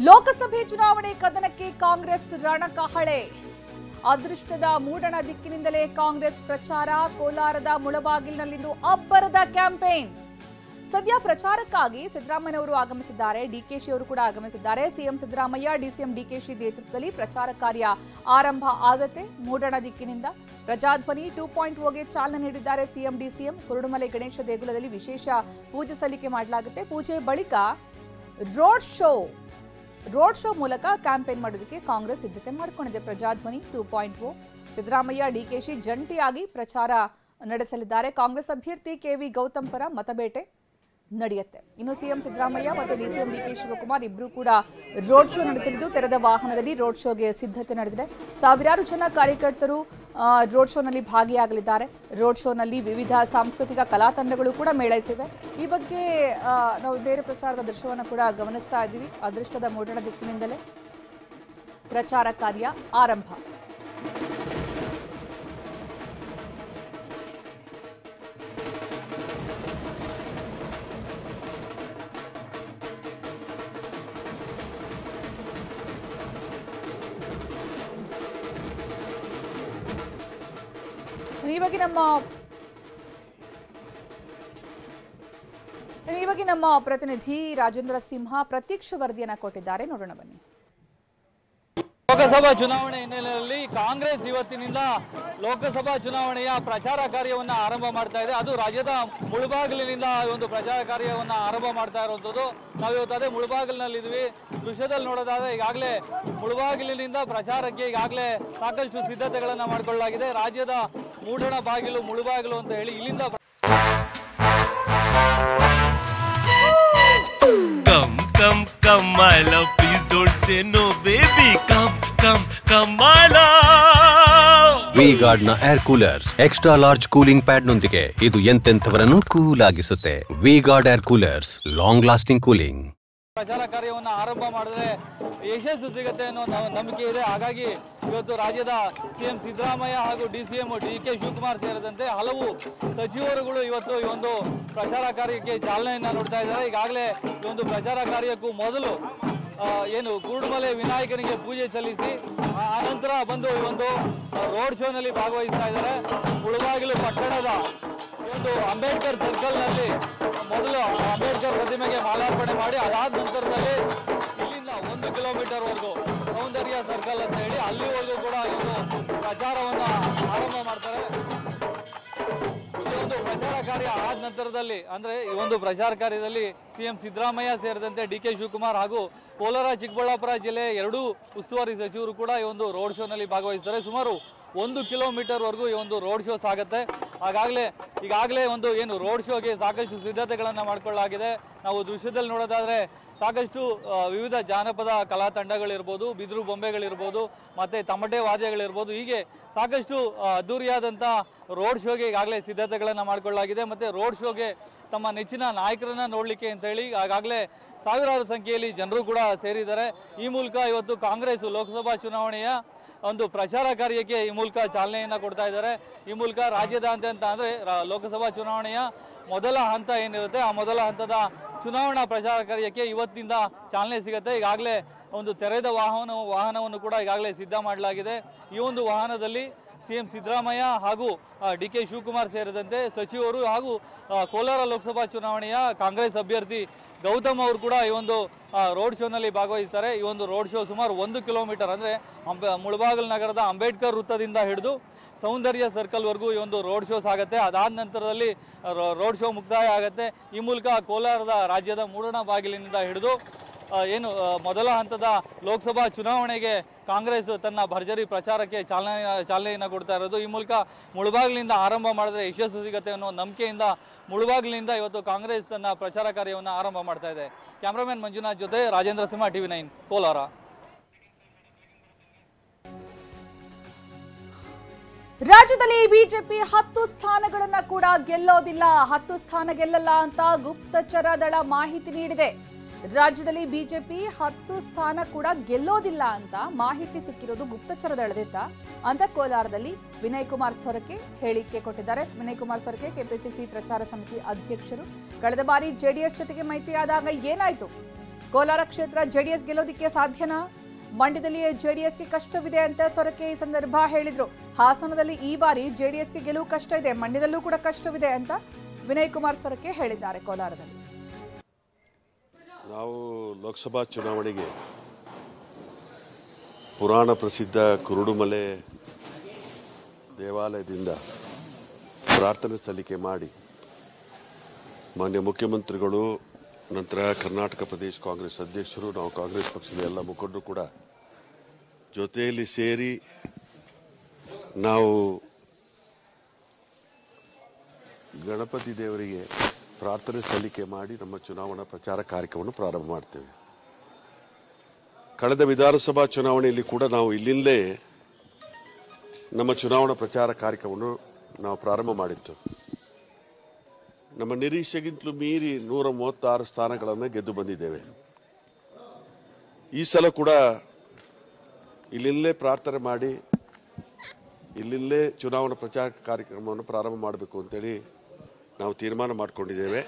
ಲೋಕಸಭೆ ಚುನಾವಣೆ ಕದನಕ್ಕೆ ಕಾಂಗ್ರೆಸ್ ರಣಕಹಳೆ. ಅದೃಷ್ಟದ ಮೂಡಣ ದಿಕ್ಕಿನಿಂದಲೇ ಕಾಂಗ್ರೆಸ್ ಪ್ರಚಾರ. ಕೋಲಾರದ ಮುಳಬಾಗಿಲಿನಲ್ಲಿಂದು ಅಬ್ಬರದ ಕ್ಯಾಂಪೇನ್. ಸದ್ಯ ಪ್ರಚಾರಕ್ಕಾಗಿ ಸಿದ್ದರಾಮಯ್ಯನವರು ಆಗಮಿಸಿದ್ದಾರೆ, ಡಿಕೆಶಿ ಅವರು ಕೂಡ ಆಗಮಿಸಿದ್ದಾರೆ. ಸಿಎಂ ಸಿದ್ದರಾಮಯ್ಯ, ಡಿಸಿಎಂ ಡಿಕೆಶಿ ನೇತೃತ್ವದಲ್ಲಿ ಪ್ರಚಾರ ಕಾರ್ಯ ಆರಂಭ ಆಗುತ್ತೆ. ಮೂಡಣ ದಿಕ್ಕಿನಿಂದ ಪ್ರಜಾಧ್ವನಿ 2.0ಗೆ ಚಾಲನೆ ನೀಡಿದ್ದಾರೆ ಸಿಎಂ ಡಿಸಿಎಂ. ಕುರುಡುಮಲೆ ಗಣೇಶ ದೇಗುಲದಲ್ಲಿ ವಿಶೇಷ ಪೂಜೆ ಸಲ್ಲಿಕೆ ಮಾಡಲಾಗುತ್ತೆ. ಪೂಜೆ ಬಳಿಕ ರೋಡ್ ಶೋ ಮೂಲಕ ಕ್ಯಾಂಪೇನ್ ಮಾಡೋದಕ್ಕೆ ಕಾಂಗ್ರೆಸ್ ಸಿದ್ಧತೆ ಮಾಡಿಕೊಂಡಿದೆ. ಪ್ರಜಾಧ್ವನಿ 2.0 ಸಿದ್ದರಾಮಯ್ಯ ಡಿಕೆಶಿ ಜಂಟಿಯಾಗಿ ಪ್ರಚಾರ ನಡೆಸಲಿದ್ದಾರೆ. ಕಾಂಗ್ರೆಸ್ ಅಭ್ಯರ್ಥಿ ಕೆವಿ ಗೌತಮ್ ಪರ ಮತಬೇಟೆ ನಡೆಯುತ್ತೆ. ಇನ್ನು ಸಿಎಂ ಸಿದ್ದರಾಮಯ್ಯ ಮತ್ತು ಡಿಸಿಎಂ ಡಿಕೆ ಶಿವಕುಮಾರ್ ಇಬ್ಬರು ಕೂಡ ರೋಡ್ ಶೋ ನಡೆಸಲಿದ್ದು, ತೆರೆದ ವಾಹನದಲ್ಲಿ ರೋಡ್ ಶೋಗೆ ಸಿದ್ಧತೆ ನಡೆದಿದೆ. ಸಾವಿರಾರು ಜನ ಕಾರ್ಯಕರ್ತರು ರೋಡ್ ಶೋನಲ್ಲಿ ಭಾಗಿಯಾಗಲಿದ್ದಾರೆ. ರೋಡ್ ಶೋನಲ್ಲಿ ವಿವಿಧ ಸಾಂಸ್ಕೃತಿಕ ಕಲಾ ತಂಡಗಳು ಕೂಡ ಮೇಳೈಸಿವೆ. ಈ ಬಗ್ಗೆ ನಾವು ನೇರ ಪ್ರಸಾರದ ದೃಶ್ಯವನ್ನು ಕೂಡ ಗಮನಿಸ್ತಾ ಇದ್ದೀವಿ. ಅದೃಷ್ಟದ ಮೂಡಣ ದಿಕ್ಕಿನಿಂದಲೇ ಪ್ರಚಾರ ಕಾರ್ಯ ಆರಂಭ. ಈ ಬಗ್ಗೆ ನಮ್ಮ ಪ್ರತಿನಿಧಿ ರಾಜೇಂದ್ರ ಸಿಂಹ ಪ್ರತ್ಯಕ್ಷ ವರದಿಯನ್ನ ಕೊಟ್ಟಿದ್ದಾರೆ, ನೋಡೋಣ ಬನ್ನಿ. ಲೋಕಸಭಾ ಚುನಾವಣೆ ಹಿನ್ನೆಲೆಯಲ್ಲಿ ಕಾಂಗ್ರೆಸ್ ಇವತ್ತಿನಿಂದ ಲೋಕಸಭಾ ಚುನಾವಣೆಯ ಪ್ರಚಾರ ಕಾರ್ಯವನ್ನ ಆರಂಭ ಮಾಡ್ತಾ ಇದೆ. ಅದು ರಾಜ್ಯದ ಮುಳಬಾಗಿಲಿನಿಂದ ಒಂದು ಪ್ರಚಾರ ಕಾರ್ಯವನ್ನ ಆರಂಭ ಮಾಡ್ತಾ ಇರುವಂತದ್ದು. ನಾವು ಇವತ್ತು ಅದೇ ಮುಳಬಾಗಿಲಿನಲ್ಲಿದ್ವಿ. ದೃಶ್ಯದಲ್ಲಿ ನೋಡೋದಾದ್ರೆ ಈಗಾಗಲೇ ಮುಳಬಾಗಿಲಿನಿಂದ ಪ್ರಚಾರಕ್ಕೆ ಈಗಾಗಲೇ ಸಾಕಷ್ಟು ಸಿದ್ಧತೆಗಳನ್ನ ಮಾಡಿಕೊಳ್ಳಲಾಗಿದೆ. ರಾಜ್ಯದ ಮೂಡಣ ಬಾಗಿಲು ಮುಳಬಾಗಿಲು ಅಂತ ಹೇಳಿ ಇಲ್ಲಿಂದ Come, my love, please don't say no, baby. Come, my love. V-Guard ನ air coolers extra large cooling pad ನೊಂದಿಗೆ ಇದು ಎಂತೆಂಥವರನ್ನು ಕೂಲ್ ಆಗಿಸುತ್ತೆ. V-Guard air coolers, long lasting cooling. ಪ್ರಚಾರ ಕಾರ್ಯವನ್ನು ಆರಂಭ ಮಾಡಿದ್ರೆ ಯಶಸ್ಸು ಸಿಗುತ್ತೆ ಅನ್ನೋ ನಂಬಿಕೆ ಇದೆ. ಹಾಗಾಗಿ ಇವತ್ತು ರಾಜ್ಯದ ಸಿಎಂ ಸಿದ್ದರಾಮಯ್ಯ ಹಾಗೂ ಡಿಸಿಎಂ ಡಿಕೆ ಶಿವಕುಮಾರ್ ಸೇರಿದಂತೆ ಹಲವು ಸಚಿವರುಗಳು ಇವತ್ತು ಈ ಒಂದು ಪ್ರಚಾರ ಕಾರ್ಯಕ್ಕೆ ಚಾಲನೆಯನ್ನ ನೋಡ್ತಾ ಇದ್ದಾರೆ. ಈಗಾಗಲೇ ಈ ಒಂದು ಪ್ರಚಾರ ಕಾರ್ಯಕ್ಕೂ ಮೊದಲು ಏನು ಕುರುಡುಮಲೆ ವಿನಾಯಕನಿಗೆ ಪೂಜೆ ಸಲ್ಲಿಸಿ ಆನಂತರ ಬಂದು ಈ ಒಂದು ರೋಡ್ ಶೋನಲ್ಲಿ ಭಾಗವಹಿಸ್ತಾ ಇದ್ದಾರೆ. ಮುಳಬಾಗಿಲು ಪಟ್ಟಣದ ಒಂದು ಅಂಬೇಡ್ಕರ್ ಸರ್ಕಲ್ ನಲ್ಲಿ ಮೊದಲು ಅಂಬೇಡ್ಕರ್ ಪ್ರತಿಮೆಗೆ ಮಾಲಾರ್ಪಣೆ ಮಾಡಿ ಅದಾದ ನಂತರದಲ್ಲಿ ಇಲ್ಲಿಂದ 1 ಕಿಲೋಮೀಟರ್ ವರೆಗೂ ಸೌಂದರ್ಯ ಸರ್ಕಲ್ ಅಂತ ಹೇಳಿ ಅಲ್ಲಿವರೆಗೂ ಕೂಡ ಒಂದು ಪ್ರಚಾರವನ್ನ ಆರಂಭ ಮಾಡ್ತಾರೆ. ಈ ಒಂದು ಪ್ರಚಾರ ಕಾರ್ಯ ಆದ ನಂತರದಲ್ಲಿ ಅಂದ್ರೆ ಈ ಒಂದು ಪ್ರಚಾರ ಕಾರ್ಯದಲ್ಲಿ ಸಿಎಂ ಸಿದ್ದರಾಮಯ್ಯ ಸೇರಿದಂತೆ ಡಿಕೆ ಶಿವಕುಮಾರ್ ಹಾಗೂ ಕೋಲಾರ ಚಿಕ್ಕಬಳ್ಳಾಪುರ ಜಿಲ್ಲೆ ಎರಡೂ ಉಸ್ತುವಾರಿ ಸಚಿವರು ಕೂಡ ಈ ಒಂದು ರೋಡ್ ಶೋನಲ್ಲಿ ಭಾಗವಹಿಸ್ತಾರೆ. ಸುಮಾರು 1 ಕಿಲೋಮೀಟರ್ ವರೆಗೂ ಈ ಒಂದು ರೋಡ್ ಶೋ ಸಾಗುತ್ತೆ. ಈಗಾಗಲೇ ಒಂದು ಏನು ರೋಡ್ ಶೋಗೆ ಸಾಕಷ್ಟು ಸಿದ್ಧತೆಗಳನ್ನು ಮಾಡಿಕೊಳ್ಳಲಾಗಿದೆ. ನಾವು ದೃಶ್ಯದಲ್ಲಿ ನೋಡೋದಾದ್ರೆ ಸಾಕಷ್ಟು ವಿವಿಧ ಜಾನಪದ ಕಲಾ ತಂಡಗಳಿರ್ಬೋದು, ಬಿದಿರು ಬೊಂಬೆಗಳಿರ್ಬೋದು, ಮತ್ತೆ ತಮಟೆ ವಾದ್ಯಗಳಿರ್ಬೋದು, ಹೀಗೆ ಸಾಕಷ್ಟು ಅದ್ದೂರಿಯಾದಂಥ ರೋಡ್ ಶೋಗೆ ಈಗಾಗಲೇ ಸಿದ್ಧತೆಗಳನ್ನು ಮಾಡಿಕೊಳ್ಳಲಾಗಿದೆ. ಮತ್ತು ರೋಡ್ ಶೋಗೆ ತಮ್ಮ ನೆಚ್ಚಿನ ನಾಯಕರನ್ನ ನೋಡಲಿಕ್ಕೆ ಅಂತ ಹೇಳಿ ಈಗಾಗಲೇ ಸಾವಿರಾರು ಸಂಖ್ಯೆಯಲ್ಲಿ ಜನರು ಕೂಡ ಸೇರಿದ್ದಾರೆ. ಈ ಮೂಲಕ ಇವತ್ತು ಕಾಂಗ್ರೆಸ್ ಲೋಕಸಭಾ ಚುನಾವಣೆಯ ಒಂದು ಪ್ರಚಾರ ಕಾರ್ಯಕ್ಕೆ ಈ ಮೂಲಕ ಚಾಲನೆಯನ್ನು ಕೊಡ್ತಾ ಇದ್ದಾರೆ. ಈ ಮೂಲಕ ರಾಜ್ಯದಾದ್ಯಂತ ಅಂದರೆ ಲೋಕಸಭಾ ಚುನಾವಣೆಯ ಮೊದಲ ಹಂತ ಏನಿರುತ್ತೆ ಆ ಮೊದಲ ಹಂತದ ಚುನಾವಣಾ ಪ್ರಚಾರ ಕಾರ್ಯಕ್ಕೆ ಇವತ್ತಿನಿಂದ ಚಾಲನೆ ಸಿಗುತ್ತೆ. ಈಗಾಗಲೇ ಒಂದು ತೆರೆದ ವಾಹನವನ್ನು ಕೂಡ ಈಗಾಗಲೇ ಸಿದ್ಧ ಮಾಡಲಾಗಿದೆ. ಈ ಒಂದು ವಾಹನದಲ್ಲಿ ಸಿಎಂ ಸಿದ್ದರಾಮಯ್ಯ ಹಾಗೂ ಡಿಕೆ ಶಿವಕುಮಾರ್ ಸೇರಿದಂತೆ ಸಚಿವರು ಹಾಗೂ ಕೋಲಾರ ಲೋಕಸಭಾ ಚುನಾವಣೆಯ ಕಾಂಗ್ರೆಸ್ ಅಭ್ಯರ್ಥಿ ಗೌತಮ್ ಅವರು ಕೂಡ ಈ ಒಂದು ರೋಡ್ ಶೋನಲ್ಲಿ ಭಾಗವಹಿಸ್ತಾರೆ. ಈ ಒಂದು ರೋಡ್ ಶೋ ಸುಮಾರು 1 ಕಿಲೋಮೀಟರ್ ಅಂದರೆ ಮುಳಬಾಗಿಲು ನಗರದ ಅಂಬೇಡ್ಕರ್ ವೃತ್ತದಿಂದ ಹಿಡಿದು ಸೌಂದರ್ಯ ಸರ್ಕಲ್ವರೆಗೂ ಈ ಒಂದು ರೋಡ್ ಶೋ ಸಾಗುತ್ತೆ. ಅದಾದ ನಂತರದಲ್ಲಿ ರೋಡ್ ಶೋ ಮುಕ್ತಾಯ ಆಗುತ್ತೆ. ಈ ಮೂಲಕ ಕೋಲಾರದ ರಾಜ್ಯದ ಮೂಡಣ ಬಾಗಿಲಿನಿಂದ ಹಿಡಿದು ಏನು ಮೊದಲ ಹಂತದ ಲೋಕಸಭಾ ಚುನಾವಣೆಗೆ ಕಾಂಗ್ರೆಸ್ ತನ್ನ ಭರ್ಜರಿ ಪ್ರಚಾರಕ್ಕೆ ಚಾಲನೆಯನ್ನು ಕೊಡ್ತಾ ಇರೋದು. ಈ ಮೂಲಕ ಮುಳಬಾಗಿಲಿನಿಂದ ಆರಂಭ ಮಾಡಿದ್ರೆ ಯಶಸ್ಸು ಸಿಗುತ್ತೆ ಅನ್ನೋ ನಂಬಿಕೆಯಿಂದ ಮುಳಬಾಗಿಲಿನಿಂದ ಇವತ್ತು ಕಾಂಗ್ರೆಸ್ ತನ್ನ ಪ್ರಚಾರ ಕಾರ್ಯವನ್ನು ಆರಂಭ ಮಾಡ್ತಾ ಇದೆ. ಕ್ಯಾಮ್ರಾಮನ್ ಮಂಜುನಾಥ್ ಜೊತೆ ರಾಜೇಂದ್ರ ಸಿಂಹ, TV9 ಕೋಲಾರ. ರಾಜ್ಯದಲ್ಲಿ ಬಿಜೆಪಿ 10 ಸ್ಥಾನಗಳನ್ನ ಕೂಡ ಗೆಲ್ಲೋದಿಲ್ಲ. 10 ಸ್ಥಾನ ಗೆಲ್ಲಲ್ಲ ಅಂತ ಗುಪ್ತಚರ ದಳ ಮಾಹಿತಿ ನೀಡಿದೆ. ರಾಜ್ಯದಲ್ಲಿ ಬಿಜೆಪಿ 10 ಸ್ಥಾನ ಕೂಡ ಗೆಲ್ಲೋದಿಲ್ಲ ಅಂತ ಮಾಹಿತಿ ಸಿಕ್ಕಿರೋದು ಗುಪ್ತಚರ ದಳದಿಂದ ಅಂತ ಕೋಲಾರದಲ್ಲಿ ವಿನಯ್ ಕುಮಾರ್ ಸೊರಕೆ ಹೇಳಿಕೆ ಕೊಟ್ಟಿದ್ದಾರೆ. ವಿನಯ್ ಕುಮಾರ್ ಸೊರಕೆ ಕೆಪಿಸಿಸಿ ಪ್ರಚಾರ ಸಮಿತಿ ಅಧ್ಯಕ್ಷರು. ಕಳೆದ ಬಾರಿ ಜೆಡಿಎಸ್ ಜೊತೆಗೆ ಮೈತ್ರಿಯಾದಾಗ ಏನಾಯ್ತು, ಕೋಲಾರ ಕ್ಷೇತ್ರ ಜೆಡಿಎಸ್ ಗೆಲ್ಲೋದಿಕ್ಕೆ ಸಾಧ್ಯನಾ? ಮಂಡ್ಯದಲ್ಲಿಯೇ ಜೆಡಿಎಸ್ಗೆ ಕಷ್ಟವಿದೆ ಅಂತ ಸೊರಕೆ ಈ ಸಂದರ್ಭ ಹೇಳಿದ್ರು. ಹಾಸನದಲ್ಲಿ ಈ ಬಾರಿ ಜೆಡಿಎಸ್ಗೆ ಗೆಲುವು ಕಷ್ಟ ಇದೆ, ಮಂಡ್ಯದಲ್ಲೂ ಕೂಡ ಕಷ್ಟವಿದೆ ಅಂತ ವಿನಯ್ ಕುಮಾರ್ ಸೊರಕೆ ಹೇಳಿದ್ದಾರೆ. ಕೋಲಾರದಲ್ಲಿ ನಾವು ಲೋಕಸಭಾ ಚುನಾವಣೆಗೆ ಪುರಾಣ ಪ್ರಸಿದ್ಧ ಕುರುಡುಮಲೆ ದೇವಾಲಯದಿಂದ ಪ್ರಾರ್ಥನೆ ಸಲ್ಲಿಕೆ ಮಾಡಿ ಮಾನ್ಯ ಮುಖ್ಯಮಂತ್ರಿಗಳು, ನಂತರ ಕರ್ನಾಟಕ ಪ್ರದೇಶ ಕಾಂಗ್ರೆಸ್ ಅಧ್ಯಕ್ಷರು, ನಾವು ಕಾಂಗ್ರೆಸ್ ಪಕ್ಷದ ಎಲ್ಲ ಮುಖಂಡರು ಕೂಡ ಜೊತೆಯಲ್ಲಿ ಸೇರಿ ನಾವು ಗಣಪತಿ ದೇವರಿಗೆ ಪ್ರಾರ್ಥನೆ ಸಲ್ಲಿಕೆ ಮಾಡಿ ನಮ್ಮ ಚುನಾವಣಾ ಪ್ರಚಾರ ಕಾರ್ಯಕ್ರಮವನ್ನು ಪ್ರಾರಂಭ ಮಾಡ್ತೇವೆ. ಕಳೆದ ವಿಧಾನಸಭಾ ಚುನಾವಣೆಯಲ್ಲಿ ಕೂಡ ನಾವು ಇಲ್ಲಿಂದಲೇ ನಮ್ಮ ಚುನಾವಣಾ ಪ್ರಚಾರ ಕಾರ್ಯಕ್ರಮವನ್ನು ನಾವು ಪ್ರಾರಂಭ ಮಾಡಿತ್ತು. ನಮ್ಮ ನಿರೀಕ್ಷೆಗಿಂತಲೂ ಮೀರಿ 136 ಸ್ಥಾನಗಳನ್ನು ಗೆದ್ದು ಬಂದಿದ್ದೇವೆ. ಈ ಸಲ ಕೂಡ ಇಲ್ಲಿಂದಲೇ ಪ್ರಾರ್ಥನೆ ಮಾಡಿ ಇಲ್ಲಿಂದಲೇ ಚುನಾವಣಾ ಪ್ರಚಾರ ಕಾರ್ಯಕ್ರಮವನ್ನು ಪ್ರಾರಂಭ ಮಾಡಬೇಕು ಅಂತೇಳಿ ನಾವು ತೀರ್ಮಾನ ಮಾಡಿಕೊಂಡಿದ್ದೇವೆ.